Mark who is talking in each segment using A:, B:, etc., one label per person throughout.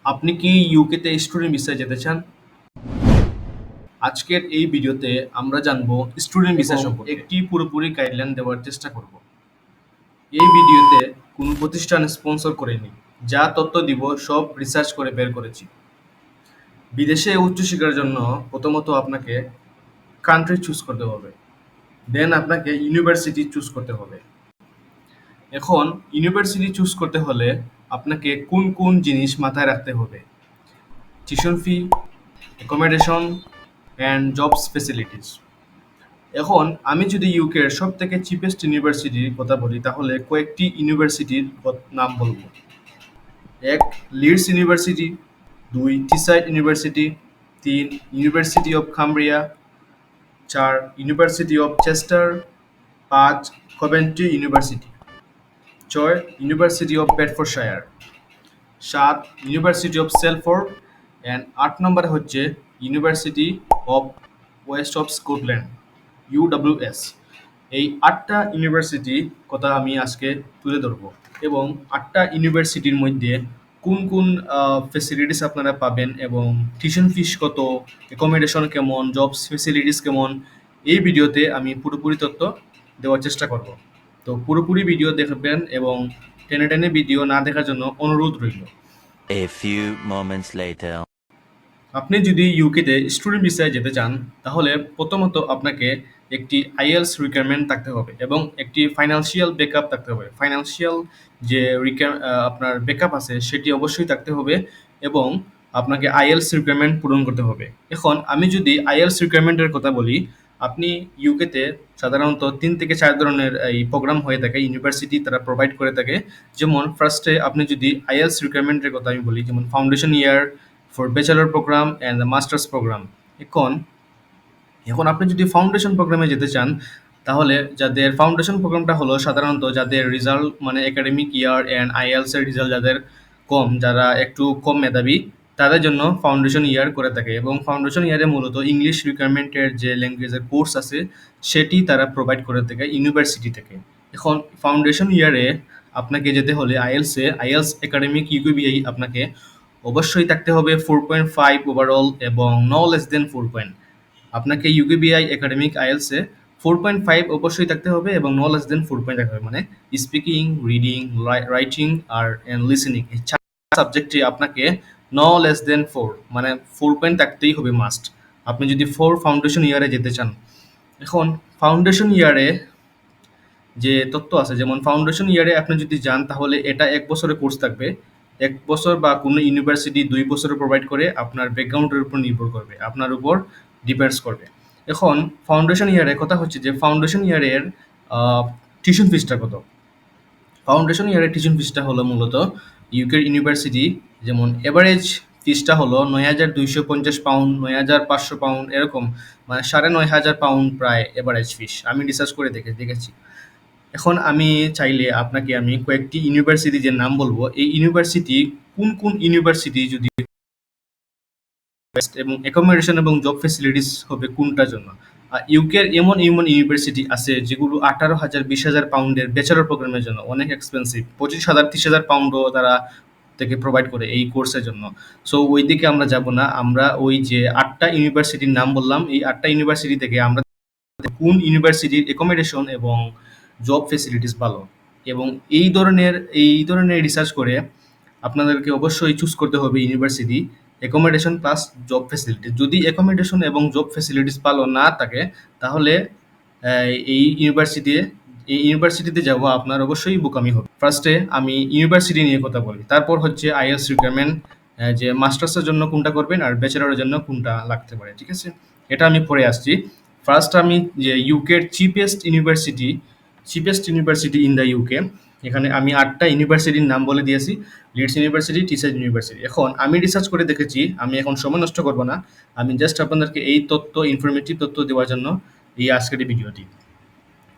A: আপনি কি ইউকেতে স্টুডেন্ট ভিসায় যেতে চান? আজকের এই ভিডিওতে আমরা জানবো স্টুডেন্ট ভিসা
B: এবং
A: সম্পর্কে
B: একটি
A: একটি পুরোপুরি গাইডলাইন দেওয়ার চেষ্টা করব। এই ভিডিওতে কোনো প্রতিষ্ঠান স্পন্সর করেনি, যা তথ্য দিব সব রিসার্চ করে বের করেছি। বিদেশে উচ্চশিক্ষার জন্য প্রথমত আপনাকে কান্ট্রি চুজ করতে হবে, দেন আপনাকে ইউনিভার্সিটি চুজ করতে হবে। এখন ইউনিভার্সিটি চুজ করতে হলে আপনাকে কোন কোন জিনিস মাথায় রাখতে হবে: tuition fee, accommodation and jobs facilities. এখন আমি যদি ইউকের সব থেকে চিপেস্ট ইউনিভার্সিটির কথা বলি, তাহলে কয়েকটি ইউনিভার্সিটির নাম বলবো। এক, লিডস ইউনিভার্সিটি। দুই, টিসাইড ইউনিভার্সিটি। তিন, ইউনিভার্সিটি অফ কামব্রিয়া। চার, ইউনিভার্সিটি অফ চেস্টার। পাঁচ, কভেন্ট্রি ইউনিভার্সিটি। ছয়, ইউনিভার্সিটি অফ বেডফোর্ডশায়ার। সাত, ইউনিভার্সিটি অফ সেলফোর্ড। অ্যান্ড আট নম্বরে হচ্ছে University of West of Scotland, UWS. এই আটটা ইউনিভার্সিটি কথা আমি আজকে তুলে ধরবো, এবং আটটা ইউনিভার্সিটির মধ্যে কোন কোন ফেসিলিটিস আপনারা পাবেন, এবং টিউশন ফিস কত, অ্যাকোমোডেশন কেমন, জবস ফেসিলিটিস কেমন, এই ভিডিওতে আমি পুরোপুরি তথ্য দেওয়ার চেষ্টা করব। তো পুরোপুরি ভিডিও দেখবেন, এবং টেনে টেনে ভিডিও না দেখার জন্য অনুরোধ রইল।
C: A few moments later.
A: আপনি যদি ইউকেতে স্টুডেন্ট ভিসায় যেতে চান, তাহলে প্রথমত আপনাকে একটি আইএলস রিকোয়ারমেন্ট থাকতে হবে, এবং একটি ফাইন্যান্সিয়াল ব্যাকআপ থাকতে হবে। ফাইন্যান্সিয়াল যে আপনার ব্যাকআপ আছে সেটি অবশ্যই থাকতে হবে, এবং আপনাকে আইএলস রিকোয়ারমেন্ট পূরণ করতে হবে। এখন আমি যদি আইএলস রিকোয়ারমেন্টের কথা বলি, আপনি ইউকেতে সাধারণত 3 থেকে 4 ধরনের এই প্রোগ্রাম হয়ে থাকে, ইউনিভার্সিটি তারা প্রোভাইড করে থাকে। যেমন ফার্স্টে আপনি যদি আইএলস রিকোয়ারমেন্টের কথা আমি বলি, যেমন foundation year for bachelor program and the masters program. এখন এখন আপনি যদি ফাউন্ডেশন প্রোগ্রামে যেতে চান, তাহলে যাদের ফাউন্ডেশন প্রোগ্রামটা হলো সাধারণত যাদের রেজাল্ট মানে একাডেমিক ইয়ার অ্যান্ড আইএলস এর রেজাল্ট যাদের কম, যারা একটু কম মেধাবী, তাদের জন্য ফাউন্ডেশন ইয়ার করে থাকে। এবং ফাউন্ডেশন ইয়ারে মূলত ইংলিশ রিকোয়ারমেন্টের যে ল্যাঙ্গুয়েজের কোর্স আছে সেটি তারা প্রোভাইড করে থাকে ইউনিভার্সিটি থেকে। এখন ফাউন্ডেশন ইয়ারে আপনাকে যেতে হলে আইএলস একাডেমিক ইউকেবিআই আপনাকে অবশ্যই থাকতে হবে 4.5 ওভারঅল, এবং নো লেস দেন 4 পয়েন্ট। আপনাকে ইউকেবিআই একাডেমিক আইএলসে 4.5 অবশ্যই থাকতে হবে, এবং নো লেস দেন 4 পয়েন্ট থাকতে হবে। মানে স্পিকিং, রিডিং, রাইটিং আর লিসেনিং, এই 4 সাবজেক্টে আপনাকে নো লেস দেন 4, মানে 4 পয়েন্ট থাকতেই হবে মাস্ট, আপনি যদি ফাউন্ডেশন ইয়ারে যেতে চান। এখন ফাউন্ডেশন ইয়ারে যে তথ্য আছে, যেমন ফাউন্ডেশন ইয়ারে আপনি যদি যান, তাহলে এটা 1 বছরের কোর্স থাকবে। 1 বছর বা কোনো ইউনিভার্সিটি 2 বছরে প্রোভাইড করে, আপনার ব্যাকগ্রাউন্ডের উপর নির্ভর করবে, আপনার উপর ডিপেন্ডস করবে। এখন ফাউন্ডেশন ইয়ারে কথা হচ্ছে যে ফাউন্ডেশন ইয়ারের টিউশন ফিসটা কত। ফাউন্ডেশন ইয়ারের টিউশন ফিসটা হলো মূলত ইউকের ইউনিভার্সিটি, যেমন এভারেজ ফিসটা হলো 9,250 পাউন্ড, 9,500 পাউন্ড, এরকম, মানে 9,500 পাউন্ড প্রায় এভারেজ ফিস, আমি রিসার্চ করে দেখেছি। এখন আমি চাইলে আপনাকে আমি কয়েকটি ইউনিভার্সিটি যে নাম বলবো, এই ইউনিভার্সিটি কোন কোন ইউনিভার্সিটি যদি এবং অ্যাকোমোডেশন এবং জব ফেসিলিটিস হবে কোনটার জন্য। ইউকের এমন এমন ইউনিভার্সিটি আছে যেগুলো 18,000 20,000 পাউন্ডের ব্যাচেলর প্রোগ্রামের জন্য অনেক এক্সপেন্সিভ, 25,000 30,000 পাউন্ডও তারা থেকে প্রোভাইড করে এই কোর্সের জন্য। সো ওই দিকে আমরা যাব না, আমরা ওই যে 8টা ইউনিভার্সিটির নাম বললাম, এই 8টা ইউনিভার্সিটি থেকে আমরা কোন ইউনিভার্সিটির অ্যাকোমোডেশন এবং জব ফেসিলিটিস ভালো, এবং এই ধরনের রিসার্চ করে আপনাদেরকে অবশ্যই চুজ করতে হবে university, accommodation plus job facilities. যদি অ্যাকোমোডেশন এবং জব ফেসিলিটিস ভালো না থাকে, তাহলে এই ইউনিভার্সিটিতে যাওয়া আপনার অবশ্যই বোকামি হবে। ফার্স্টে আমি ইউনিভার্সিটি নিয়ে কথা বলি, তারপর হচ্ছে আইএলস রিকোয়ারমেন্ট, যে মাস্টার্সের জন্য কোনটা করবেন আর ব্যাচেলরের জন্য কোনটা লাগতে পারে, ঠিক আছে, এটা আমি পরে আসছি। ফার্স্ট আমি যে ইউকের cheapest university in the UK, এখানে আমি 8টা ইউনিভার্সিটির নাম বলে দিয়েছি: লিডস ইউনিভার্সিটি, টিসাইড ইউনিভার্সিটি। এখন আমি রিসার্চ করে দেখেছি, আমি এখন সময় নষ্ট করব না, আমি জাস্ট আপনাদেরকে এই ইনফরমেটিভ তথ্য দেওয়ার জন্য এই আজকের এই ভিডিওটি।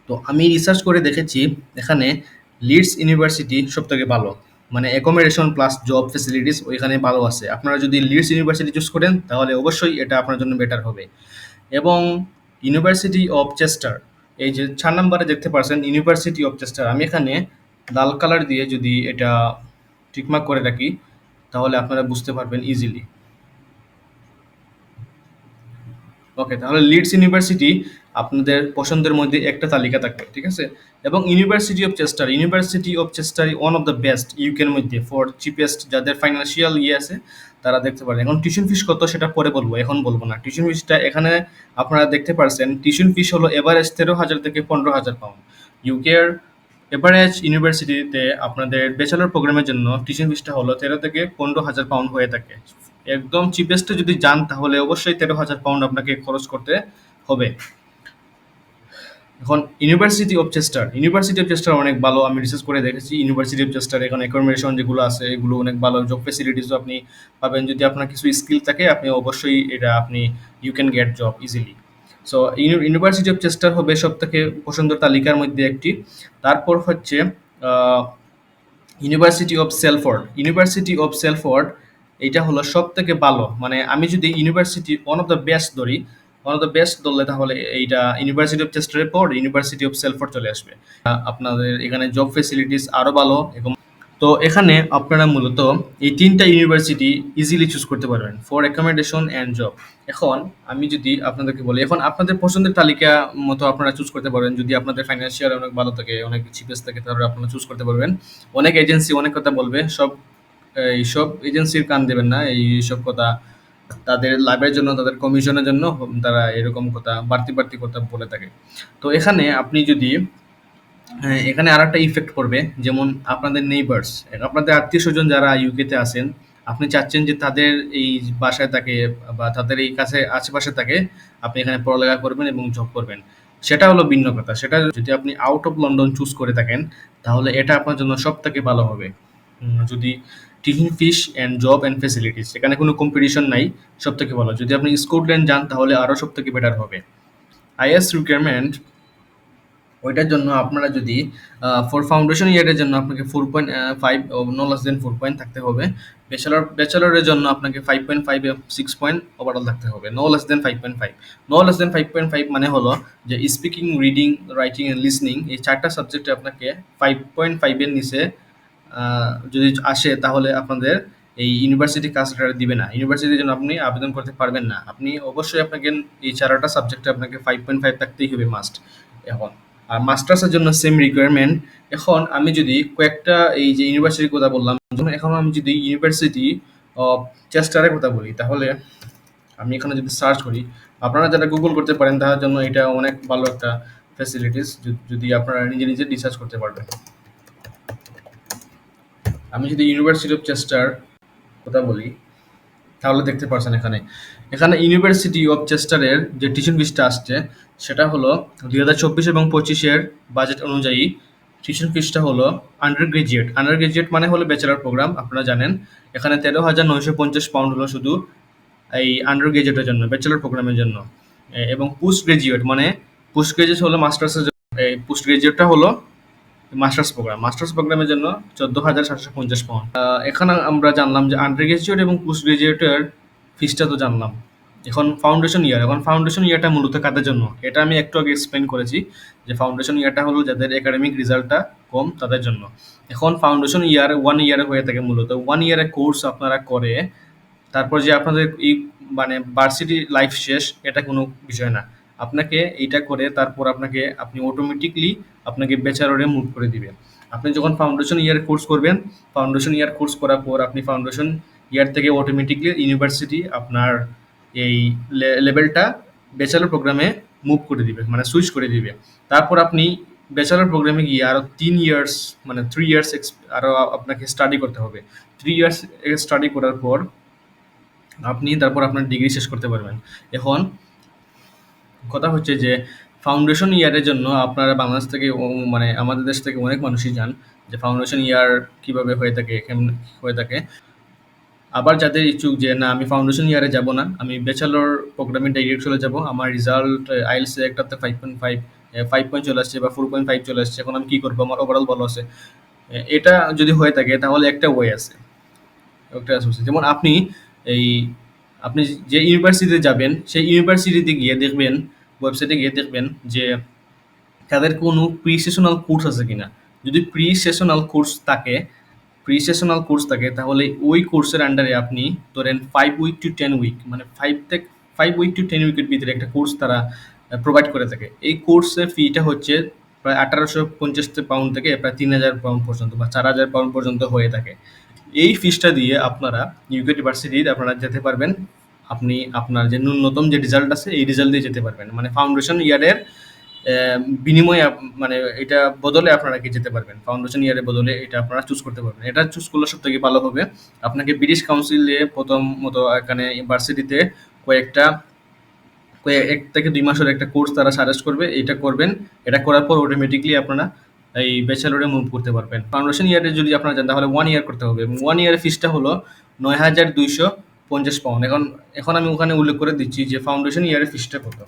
A: তো আমি রিসার্চ করে দেখেছি, এখানে লিডস ইউনিভার্সিটি সবথেকে ভালো, মানে অ্যাকোমোডেশন প্লাস জব ফেসিলিটিস ওইখানে ভালো আছে। আপনারা যদি লিডস ইউনিভার্সিটি চুজ করেন, তাহলে অবশ্যই এটা আপনার জন্য বেটার হবে। এবং ইউনিভার্সিটি অফ চেস্টার, এই যে 4 নম্বরে দেখতে পাচ্ছেন ইউনিভার্সিটি অফ চেস্টার, আমি এখানে লাল কালার দিয়ে যদি এটা টিকমার্ক করে রাখি, তাহলে আপনারা বুঝতে পারবেন ইজিলি। ওকে, তাহলে লিডস ইউনিভার্সিটি আপনাদের পছন্দের মধ্যে একটা তালিকা থাকবে, ঠিক আছে? এবং University of Chester one of the best ইউকের মধ্যে ফর চিপেস্ট, যাদের ফাইন্যান্সিয়াল আছে তারা দেখতে পারেন। এখন টিউশন ফিস কত সেটা পরে বলবো, এখন বলবো না। টিউশন ফিসটা এখানে আপনারা দেখতে পারছেন, টিউশন ফিস হলো এভারেজ 13,000 থেকে 15,000 পাউন্ড। ইউকের এভারেজ ইউনিভার্সিটিতে আপনাদের ব্যাচেলর প্রোগ্রামের জন্য টিউশন ফিসটা হলো 13 থেকে 15,000 পাউন্ড হয়ে থাকে। একদম চিপেস্টে যদি যান তাহলে অবশ্যই 13,000 পাউন্ড আপনাকে খরচ করতে হবে। এখন ইউনিভার্সিটি অফ চেস্টার অনেক ভালো, আমি রিসার্চ করে দেখেছি। ইউনিভার্সিটি অফ চেস্টার এখন অ্যাকোমোডেশন যেগুলো আছে এগুলো অনেক ভালো, জব ফেসিলিটিসও আপনি পাবেন। যদি আপনার কিছু স্কিল থাকে আপনি অবশ্যই এটা আপনি you can get job easily. So University of Chester হবে সব থেকে পছন্দের তালিকার মধ্যে একটি। তারপর হচ্ছে ইউনিভার্সিটি অফ সেলফোর্ড, এইটা হলো সব থেকে ভালো। মানে আমি যদি university one of the best ধরি, ওয়ান অফ দ্য বেস্ট ধরলে তাহলে এইটা ইউনিভার্সিটি অফ চেস্টারের পর ইউনিভার্সিটি অফ সেলফোর্ড চলে আসবে। আপনাদের এখানে জব ফেসিলিটিস আরও ভালো। এবং তো এখানে আপনারা মূলত এই 3টা ইউনিভার্সিটি ইজিলি চুজ করতে পারবেন ফর অ্যাকোমোডেশন অ্যান্ড জব। এখন আমি যদি আপনাদেরকে বলি, এখন আপনাদের পছন্দের তালিকা মতো আপনারা চুজ করতে পারবেন। যদি আপনাদের ফাইন্যান্সিয়াল অনেক ভালো থাকে, অনেক চিপেস্ট থাকে, তাহলে আপনারা চুজ করতে পারবেন। অনেক এজেন্সি অনেক কথা বলবে, এইসব এজেন্সির কান দেবেন না। এইসব কথা তাদের লাভের জন্য, তাদের কমিশনের জন্য তারা এরকম কথা বাড়তি কথা বলে থাকে। তো এখানে আপনি যদি হ্যাঁ, এখানে আরেকটা ইফেক্ট পড়বে, যেমন আপনাদের নেইবার্স, আপনাদের আত্মীয়স্বজন যারা ইউকেতে আছেন, আপনি চাচ্ছেন যে তাদের এই বাসায় থাকে বা তাদের এই কাছে আশেপাশে থাকে, আপনি এখানে পড়ালেখা করবেন এবং জব করবেন। সেটা হলো ভিন্ন কথা। সেটা যদি আপনি আউট অফ লন্ডন চুজ করে থাকেন তাহলে এটা আপনার জন্য সবথেকে ভালো হবে। যদি teaching fees and job and facilities এখানে কোনো কম্পিটিশন নাই, সবথেকে ভালো। যদি আপনি স্কটল্যান্ড যান তাহলে আরও সবথেকে বেটার হবে। আইএস রিকোয়ারমেন্ট, ওইটার জন্য আপনারা যদি ফর ফাউন্ডেশন ইয়ারের জন্য আপনাকে 4.5 নো লেস দেন 4 পয়েন্ট থাকতে হবে। ব্যাচেলরের জন্য আপনাকে 5.5 6 পয়েন্ট ওভারঅল থাকতে হবে। No less than 5.5। No less than 5.5 মানে হলো যে speaking, reading, writing and listening এই 4টা সাবজেক্টে আপনাকে 5.5 এর নিচে যদি আসে তাহলে আপনাদের এই ইউনিভার্সিটি কাস্ট দিবে না। ইউনিভার্সিটির জন্য আপনি আবেদন করতে পারবেন না। আপনি অবশ্যই আপনাকে এই 4টা সাবজেক্টে আপনাকে 5.5 থাকতেই হবে মাস্ট। এখন আর মাস্টার্সের জন্য সেম রিকোয়ারমেন্ট। এখন আমি যদি কয়েকটা এই যে ইউনিভার্সিটির কথা বললাম, এখন আমি যদি ইউনিভার্সিটি অফ চেস্টারের কথা বলি, তাহলে আমি এখানে যদি সার্চ করি, আপনারা যারা গুগল করতে পারেন তাদের জন্য এটা অনেক ভালো একটা ফ্যাসিলিটিস, যদি আপনারা নিজে রিসার্চ করতে পারবেন। আমি যদি ইউনিভার্সিটি অফ চেস্টার কথা বলি তাহলে দেখতে পারছেন এখানে ইউনিভার্সিটি অফ চেস্টারের যে টিউশন ফিসটা আসছে সেটা হলো 2024 এবং 25-এর বাজেট অনুযায়ী টিউশন ফিসটা হলো আন্ডার গ্রাজুয়েট মানে হলো ব্যাচেলার প্রোগ্রাম, আপনারা জানেন। এখানে 13,950 পাউন্ড হলো শুধু এই আন্ডার গ্রাজুয়েটের জন্য, ব্যাচেলার প্রোগ্রামের জন্য। এবং পোস্ট গ্রাজুয়েট হলো মাস্টার্সের জন্য। এই পোস্ট গ্রাজুয়েটটা হলো মাস্টার্স প্রোগ্রামের জন্য 14,750 পাউন্ড। এখানে আমরা জানলাম যে আন্ডার গ্রাজুয়েট এবং পোস্ট গ্রাজুয়েটের ফিসটা তো জানলাম। এখন ফাউন্ডেশন ইয়ারটা মূলত কাদের জন্য, এটা আমি একটু আগে এক্সপ্লেন করেছি যে ফাউন্ডেশন ইয়ারটা হলো যাদের একাডেমিক রেজাল্টটা কম তাদের জন্য। এখন ফাউন্ডেশন ইয়ার 1 ইয়ারে হয়ে থাকে, মূলত 1 ইয়ারের কোর্স আপনারা করে তারপর যে আপনাদের এই মানে ভার্সিটি লাইফ শেষ, এটা কোনো বিষয় না। আপনাকে এইটা করে তারপর আপনি অটোমেটিকলি আপনাকে ব্যাচেলরে মুভ করে দিবে। আপনি যখন ফাউন্ডেশন ইয়ার কোর্স করবেন, ফাউন্ডেশন ইয়ার কোর্স করার পর আপনি ফাউন্ডেশন ইয়ার থেকে অটোমেটিকলি ইউনিভার্সিটি আপনার এই লেভেলটা ব্যাচেলর প্রোগ্রামে মুভ করে দিবে, মানে সুইচ করে দিবে। তারপর আপনি ব্যাচেলর প্রোগ্রামে গিয়ে আরও 3 ইয়ার্স, মানে 3 ইয়ার্স আরও আপনাকে স্টাডি করতে হবে। 3 ইয়ার্স স্টাডি করার পর আপনি তারপর আপনার ডিগ্রি শেষ করতে পারবেন। এখন কথা হচ্ছে যে ফাউন্ডেশন ইয়ারের জন্য আপনারা বাংলাদেশ থেকে মানে আমাদের দেশ থেকে অনেক মানুষই যান যে ফাউন্ডেশন ইয়ার কিভাবে হয়ে থাকে, কেমন হয়ে থাকে। আবার যাদের ইচ্ছুক যে না আমি ফাউন্ডেশন ইয়ারে যাব না, আমি ব্যাচেলর প্রোগ্রামে ডাইরেক্ট চলে যাব, আমার রেজাল্ট আইএলটিএস একটাতে 5.5 5 পয়েন্ট চলে আসছে বা 4.5 চলে আসছে, এখন আমি কী করবো, আমার ওভারঅল ভালো আছে। এটা যদি হয়ে থাকে তাহলে একটা ওয়ে আছে, যেমন এই আপনি যে ইউনিভার্সিটিতে যাবেন সেই ইউনিভার্সিটিতে গিয়ে দেখবেন, ওয়েবসাইটে গিয়ে দেখবেন যে তাদের কোনো প্রি সেশনাল কোর্স আছে কিনা। যদি প্রি সেশনাল কোর্স থাকে প্রি সেশনাল কোর্স থাকে তাহলে ওই কোর্সের আন্ডারে আপনি ধরেন 5 উইক টু 10 উইক মানে 5 উইক টু 10 উইকের ভিতরে একটা কোর্স তারা প্রোভাইড করে থাকে। এই কোর্সের ফিটা হচ্ছে প্রায় 1850 পাউন্ড থেকে প্রায় 3000 পাউন্ড পর্যন্ত বা 4000 পাউন্ড পর্যন্ত হয়ে থাকে। এই ফিসটা দিয়ে আপনারা ইউকে ইউনিভার্সিটিতে আপনারা যেতে পারবেন। আপনি আপনার যে ন্যূনতম যে রেজাল্ট আছে এই রেজাল্ট দিয়ে যেতে পারবেন, মানে ফাউন্ডেশন ইয়ারের বিনিময়ে এটা বদলে আপনারা কি যেতে পারবেন, ফাউন্ডেশন ইয়ারের বদলে এটা আপনারা চুজ করতে পারবেন। এটা চুজ করলে সব থেকে ভালো হবে। আপনাকে ব্রিটিশ কাউন্সিলে প্রথমত এখানে ইউনিভার্সিটিতে কয়েকটা 1 থেকে 2 মাসের একটা কোর্স তারা সাজেস্ট করবে। এটা করবেন। এটা করার পর অটোমেটিক্যালি আপনারা এই ব্যাচেলরে মুভ করতে পারবেন। ফাউন্ডেশন ইয়ারে যদি আপনারা যান তাহলে 1 ইয়ার করতে হবে এবং 1 ইয়ারের ফিসটা হলো ৯,২৫০ পাউন্ড। এখন আমি ওখানে উল্লেখ করে দিচ্ছি যে ফাউন্ডেশন ইয়ারের ফিসটা কত।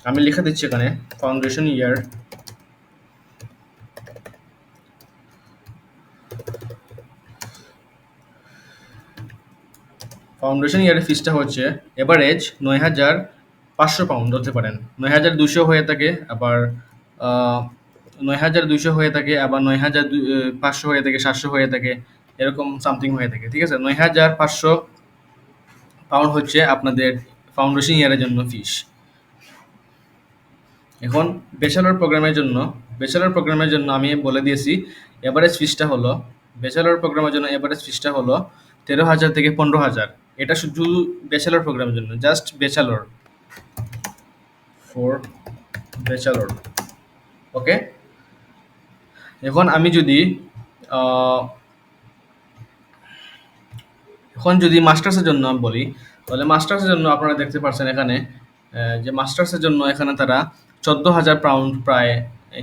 A: আমি লিখে দিচ্ছি এখানে ফাউন্ডেশন ইয়ারের ফিসটা হচ্ছে এভারেজ ৯,৫০০ পাউন্ড ধরতে পারেন। ৯,২০০ হয়ে থাকে, আবার ৯,২০০ হয়ে থাকে, আবার ৯,৫০০ হয়ে থাকে, ৭০০ হয়ে থাকে, এরকম সামথিং হয়ে থাকে। ঠিক আছে, ৯,৫০০ পাউন্ড হচ্ছে আপনাদের ফাউন্ডেশন ইয়ারের জন্য ফিস। এখন ব্যাচেলর প্রোগ্রামের জন্য আমি বলে দিয়েছি এভারেজ ফিসটা হলো, ব্যাচেলর প্রোগ্রামের জন্য এভারেজ ফিসটা হলো ১৩,০০০ থেকে ১৫,০০০। এটা শুধু ব্যাচেলর প্রোগ্রামের জন্য, জাস্ট ব্যাচেলর, ফর ব্যাচেলর। ওকে, এখন আমি যদি আহ, এখন যদি মাস্টার্সের জন্য বলি তাহলে মাস্টার্সের জন্য আপনারা দেখতে পাচ্ছেন এখানে যে মাস্টার্সের জন্য এখানে তারা ১৪,০০০ পাউন্ড, প্রায়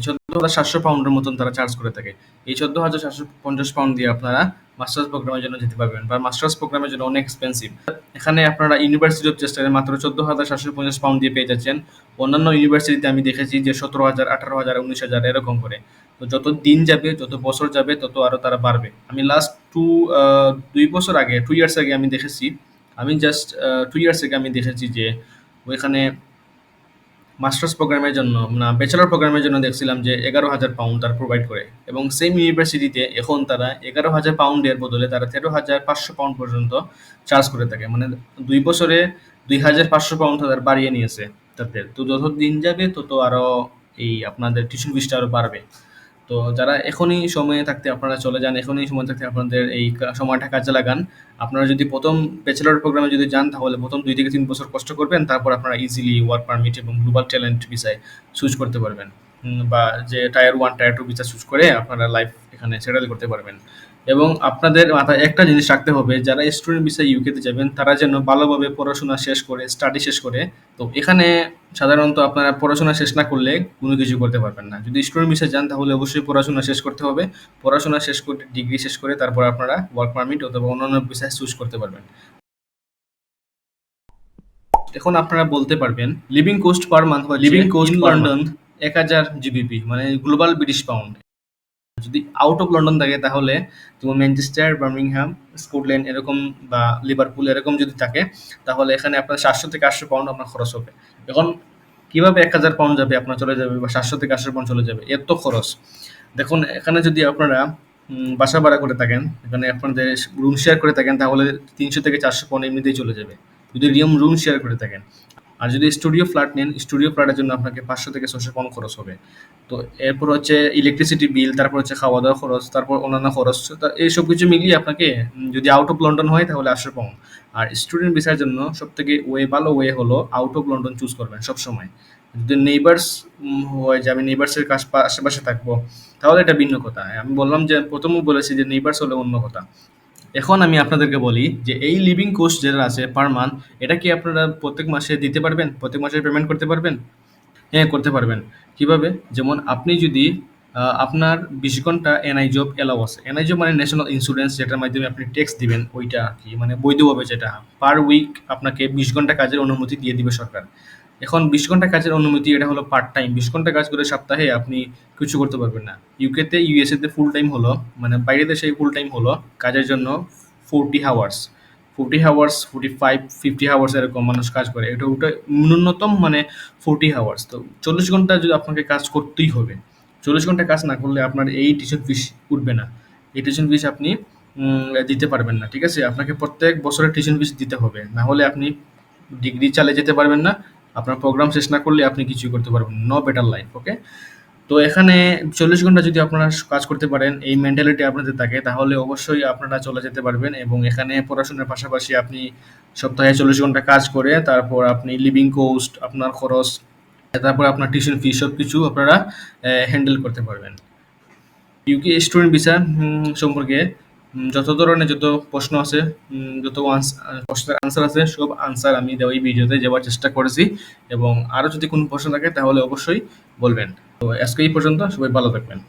A: ১৪,৭০০ পাউন্ডের মতন তারা চার্জ করে থাকে। এই ১৪,৭৫০ পাউন্ড দিয়ে আপনারা মাস্টার্স প্রোগ্রামের জন্য যেতে পারবেন, বা মাস্টার্স প্রোগ্রামের জন্য অনেক এক্সপেন্সিভ। এখানে আপনারা ইউনিভার্সিটি অফ চেস্টারে মাত্র ১৪,৭৫০ পাউন্ড দিয়ে পেয়ে যাচ্ছেন। অন্যান্য ইউনিভার্সিটিতে আমি দেখেছি যে ১৭,০০০, ১৮,০০০, ১৯,০০০ এরকম করে। তো যত দিন যাবে, যত বছর যাবে, তত আরও তারা বাড়বে। আমি লাস্ট 2 বছর আগে, 2 ইয়ার্স আগে আমি দেখেছি, আমি জাস্ট 2 ইয়ার্স আগে আমি দেখেছি যে ওইখানে মাস্টার্স প্রোগ্রামের জন্য না ব্যাচেলর প্রোগ্রামের জন্য দেখছিলাম যে ১১,০০০ পাউন্ড তারা প্রোভাইড করে, এবং সেম ইউনিভার্সিটিতে এখন তারা ১১,০০০ পাউন্ডের বদলে তারা ১৩,৫০০ পাউন্ড পর্যন্ত চার্জ করে থাকে। মানে 2 বছরে ২,৫০০ পাউন্ড তাদের বাড়িয়ে নিয়েছে তাদের। তো যত দিন যাবে তত আরও এই আপনাদের টিউশন ফিসটা আরও বাড়বে। তো যারা এখনই সময়ে থাকতে আপনারা চলে যান, এখনই সময় থাকতে আপনাদের এই সময়টা কাজে লাগান। আপনারা যদি প্রথম ব্যাচেলর প্রোগ্রামে যদি যান তাহলে প্রথম 2 থেকে 3 বছর কষ্ট করবেন, তারপর আপনারা ইজিলি ওয়ার্ক পারমিট এবং গ্লোবাল ট্যালেন্ট ভিসায় সুইচ করতে পারবেন, বা যে টায়ার 1 টায়ার 2 ভিসা সুইচ করে আপনারা লাইফ এখানে সেটেল করতে পারবেন। এবং আপনাদের মাথায় একটা জিনিস রাখতে হবে, যারা স্টুডেন্ট ভিসা ইউকেতে যাবেন তারা যেন ভালোভাবে পড়াশোনা শেষ করে, স্টাডি শেষ করে। তো এখানে সাধারণত আপনারা পড়াশোনা শেষ না করলে কোনো কিছু করতে পারবেন না। যদি স্টুডেন্ট ভিসায় যান তাহলে অবশ্যই পড়াশোনা শেষ করতে হবে। পড়াশোনা শেষ করে, ডিগ্রি শেষ করে তারপর আপনারা ওয়ার্ক পারমিট অথবা অন্যান্য ভিসায় চুজ করতে পারবেন। এখন আপনারা বলতে পারবেন living cost per month, living cost London ১,০০০ জিবিপি, মানে গ্লোবাল ব্রিটিশ পাউন্ড। যদি আউট অফ লন্ডন থাকে তাহলে যেমন ম্যানচেস্টার, বার্মিংহাম, স্কটল্যান্ড এরকম, বা লিভারপুল এরকম যদি থাকে তাহলে এখানে আপনার ৭০০ থেকে ৮০০ পাউন্ড আপনার খরচ হবে। এখন কিভাবে ১,০০০ পাউন্ড যাবে আপনার চলে যাবে, বা ৭০০ থেকে ৮০০ পাউন্ড চলে যাবে, এত খরচ। দেখুন এখানে যদি আপনারা বাসা ভাড়া করে থাকেন, এখানে আপনাদের রুম শেয়ার করে থাকেন তাহলে ৩০০ থেকে ৪০০ পাউন্ড এমনিতেই চলে যাবে যদি রুম শেয়ার করে থাকেন। আর যদি স্টুডিও ফ্ল্যাট নেন, স্টুডিও ফ্ল্যাটের জন্য আপনাকে ৫০০ থেকে ৬০০ পাউন্ড খরচ হবে। তো এরপর হচ্ছে ইলেকট্রিসিটি বিল, তারপর হচ্ছে খাওয়া দাওয়া খরচ, তারপর অন্যান্য খরচ। এইসব কিছু মিলিয়ে আপনাকে যদি আউট অফ লন্ডন হয় তাহলে ৮০০ পাউন্ড। আর স্টুডেন্ট ভিসার জন্য সবথেকে ভালো ওয়ে হলো আউট অফ লন্ডন চুজ করবেন সবসময়। যদি নেইবার্স হয় যে আমি নেইবার্সের আশেপাশে থাকবো তাহলে এটা ভিন্ন কথা। আমি বললাম যে প্রথমেও বলেছি যে নেইবার্স হলে অন্য কথা। এখন আমি আপনাদেরকে বলি যে এই লিভিং কোস্ট যেটা আছে পার মান্থ, এটা কি আপনারা প্রত্যেক মাসে দিতে পারবেন? প্রত্যেক মাসে পেমেন্ট করতে পারবেন? হ্যাঁ, করতে পারবেন। কিভাবে? যেমন আপনি যদি আপনার ২০ ঘন্টা এনআই জব অ্যালাউ আছে। এনআই জব মানে ন্যাশনাল ইন্স্যুরেন্স, যেটার মাধ্যমে আপনি ট্যাক্স দিবেন, ওইটা আরকি মানে বৈধভাবে যেটা। পার উইক আপনাকে ২০ ঘন্টা কাজের অনুমতি দিয়ে দিবে সরকার। এখন ২০ ঘন্টা কাজের অনুমতি এটা হলো পার্ট টাইম। ২০ ঘন্টা কাজ করে সপ্তাহে আপনি কিছু করতে পারবেন না। ইউকেতে, ইউএসএতে ফুল টাইম হলো, মানে বাইরে দেশে ফুল টাইম হলো কাজের জন্য 40 হাওয়ার্স। 40 হাওয়ার্স, 45, 50 হাওয়ার্স এরকম মানুষ কাজ করে। ওটা ন্যূনতম মানে 40 হাওয়ার্স। তো 40 ঘন্টা যদি আপনাকে কাজ করতেই হবে। 40 ঘন্টা কাজ না করলে আপনার এই টিউশন ফিস উঠবে না। এই টিউশন ফিস আপনি দিতে পারবেন না। ঠিক আছে? আপনাকে প্রত্যেক বছরে টিউশন ফিস দিতে হবে। না হলে আপনি ডিগ্রি চালিয়ে যেতে পারবেন না। আপনার প্রোগ্রাম শেষ না করলে আপনি কিছুই করতে পারবেন না। নো বেটার লাইফ, ওকে? তো এখানে 40 ঘন্টা যদি আপনারা কাজ করতে পারেন, এই মেন্টালিটি আপনাদের থাকে, তাহলে অবশ্যই আপনারা চলে যেতে পারবেন এবং এখানে পড়াশোনার পাশাপাশি আপনি সপ্তাহে 40 ঘন্টা কাজ করে তারপর আপনি লিভিং কস্ট, আপনার খরচ, তারপর আপনার টিউশন ফি সবকিছু আপনারা হ্যান্ডেল করতে পারবেন। ইউকে স্টুডেন্ট ভিসা সম্পর্কে যত ধরনের যত প্রশ্ন আছে, যত প্রশ্নের আনসার আছে, সব আনসার আমি এই ভিডিওতে দেওয়ার চেষ্টা করেছি এবং আরও যদি কোনো প্রশ্ন থাকে তাহলে অবশ্যই বলবেন। তো আজকে এই পর্যন্ত, সবাই ভালো থাকবেন।